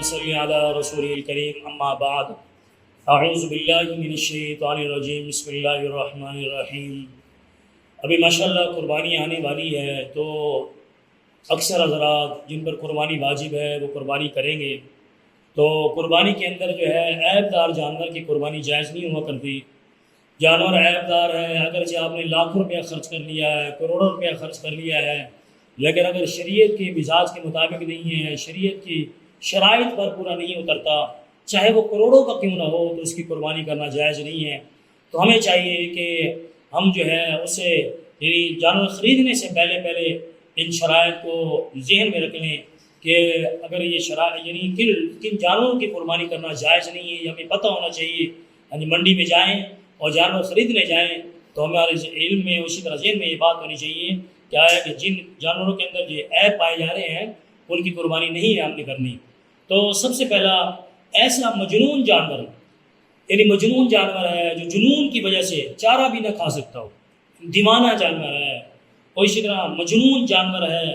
صل علی رسول الکریم اما بعد اعوذ باللہ من الشیطان الرجیم بسم اللہ الرحمن الرحیم۔ ابھی ماشاءاللہ قربانی آنے والی ہے، تو اکثر حضرات جن پر قربانی واجب ہے وہ قربانی کریں گے، تو قربانی کے اندر جو ہے عیب دار جانور کی قربانی جائز نہیں ہوا کرتی۔ جانور عیب دار ہے، اگرچہ آپ نے لاکھوں روپیہ خرچ کر لیا ہے، کروڑوں روپیہ خرچ کر لیا ہے، لیکن اگر شریعت کے مزاج کے مطابق نہیں ہے، شریعت کی شرائط پر پورا نہیں اترتا، چاہے وہ کروڑوں کا کیوں نہ ہو، تو اس کی قربانی کرنا جائز نہیں ہے۔ تو ہمیں چاہیے کہ ہم جو ہے اسے یعنی جانور خریدنے سے پہلے ان شرائط کو ذہن میں رکھ لیں کہ اگر یہ شرائط یعنی کن جانوروں کی قربانی کرنا جائز نہیں ہے، یہ ہمیں پتہ ہونا چاہیے۔ یعنی منڈی میں جائیں اور جانور خریدنے جائیں تو ہمارے علم میں اسی طرح ذہن میں یہ بات ہونی چاہیے کیا ہے کہ جن جانوروں کے اندر جو عیب پائے جا رہے ہیں ان کی قربانی نہیں ہے ہم نے کرنی۔ تو سب سے پہلا ایسا مجنون جانور، یعنی مجنون جانور ہے جو جنون کی وجہ سے چارہ بھی نہ کھا سکتا ہو، دیوانہ جانور ہے، اور اسی طرح مجنون جانور ہے،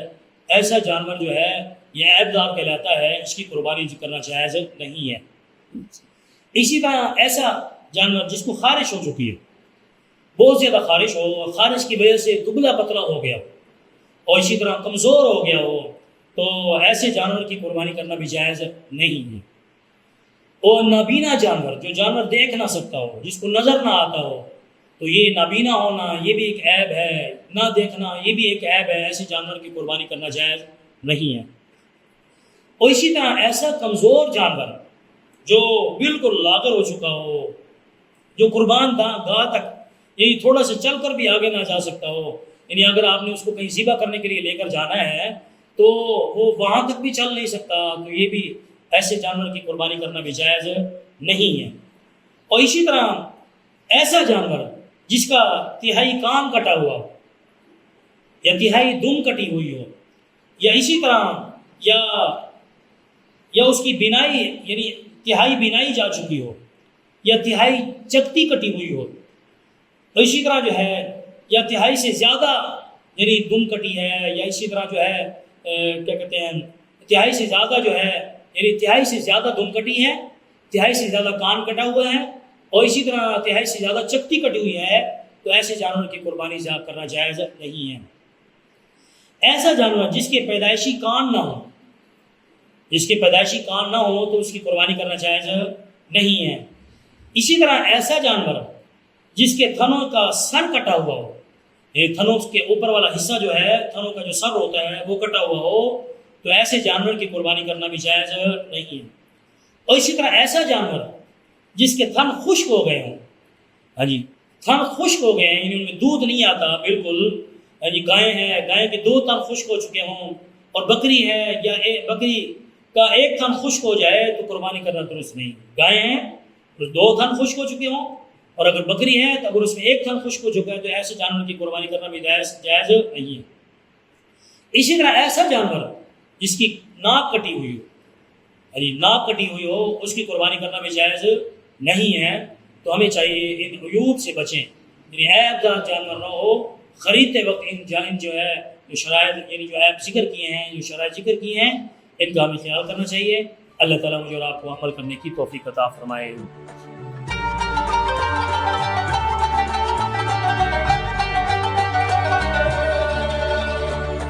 ایسا جانور جو ہے یہ عیب دار کہلاتا ہے، اس کی قربانی کرنا جائز نہیں ہے۔ اسی طرح ایسا جانور جس کو خارش ہو چکی ہے، بہت زیادہ خارش ہو، خارش کی وجہ سے دبلا پتلا ہو گیا اور اسی طرح کمزور ہو گیا ہو، تو ایسے جانور کی قربانی کرنا بھی جائز نہیں ہے۔ اور نابینا جانور، جو جانور دیکھ نہ سکتا ہو، جس کو نظر نہ آتا ہو، تو یہ نابینا ہونا یہ بھی ایک عیب ہے، نہ دیکھنا یہ بھی ایک عیب ہے، ایسے جانور کی قربانی کرنا جائز نہیں ہے۔ اور اسی طرح ایسا کمزور جانور جو بالکل لاغر ہو چکا ہو، جو قربان گاہ تک یعنی تھوڑا سا چل کر بھی آگے نہ جا سکتا ہو، یعنی اگر آپ نے اس کو کہیں ذبح کرنے کے لیے لے کر جانا ہے تو وہ وہاں تک بھی چل نہیں سکتا، تو یہ بھی ایسے جانور کی قربانی کرنا بھی جائز نہیں ہے۔ اور اسی طرح ایسا جانور جس کا تہائی کان کٹا ہوا یا تہائی دم کٹی ہوئی ہو، یا اسی طرح یا اس کی بینائی یعنی تہائی بینائی جا چکی ہو، یا تہائی چکتی کٹی ہوئی ہو، تو اسی طرح جو ہے یا تہائی سے زیادہ یعنی دم کٹی ہے، یا اسی طرح جو ہے کیا کہتے ہیں تہائی سے زیادہ جو ہے یعنی تہائی سے زیادہ دم کٹی ہے، تہائی سے زیادہ کان کٹا ہوا ہے، اور اسی طرح تہائی سے زیادہ چکتی کٹی ہوئی ہے، تو ایسے جانور کی قربانی کرنا جائز نہیں ہے۔ ایسا جانور جس کے پیدائشی کان نہ ہو، جس کے پیدائشی کان نہ ہو تو اس کی قربانی کرنا جائز نہیں ہے۔ اسی طرح ایسا جانور جس کے تھنوں کا سر کٹا ہوا ہو، یہ تھنوں کے اوپر والا حصہ جو ہے، تھنوں کا جو سر ہوتا ہے وہ کٹا ہوا ہو، تو ایسے جانور کی قربانی کرنا بھی جائز نہیں ہے۔ اور اسی طرح ایسا جانور جس کے تھن خشک ہو گئے ہوں، ہاں جی تھن خشک ہو گئے ہیں، یعنی ان میں دودھ نہیں آتا بالکل، ہاں جی گائے ہیں، گائے کے 2 تھن خشک ہو چکے ہوں، اور بکری ہے یا بکری کا 1 تھن خشک ہو جائے تو قربانی کرنا درست نہیں۔ گائے ہیں تو 2 تھن خشک ہو چکے ہوں، اور اگر بکری ہے تو اگر اس میں 1 تھن خشک ہو چکا ہے تو ایسے جانور کی قربانی کرنا بھی جائز نہیں ہے۔ اسی طرح ایسا جانور جس کی ناک کٹی ہوئی ہو، یعنی ناک کٹی ہوئی ہو، اس کی قربانی کرنا بھی جائز نہیں ہے۔ تو ہمیں چاہیے ان عیوب سے بچیں، یعنی عیب دار جانور نہ ہو، خریدتے وقت ان جو ہے جو شرائط یعنی جو عیب ذکر کیے ہیں، جو شرائط ذکر کیے ہیں، ان کا ہمیں خیال کرنا چاہیے۔ اللہ تعالیٰ مجھے اور آپ کو عمل کرنے کی توفیق عطا فرمائے۔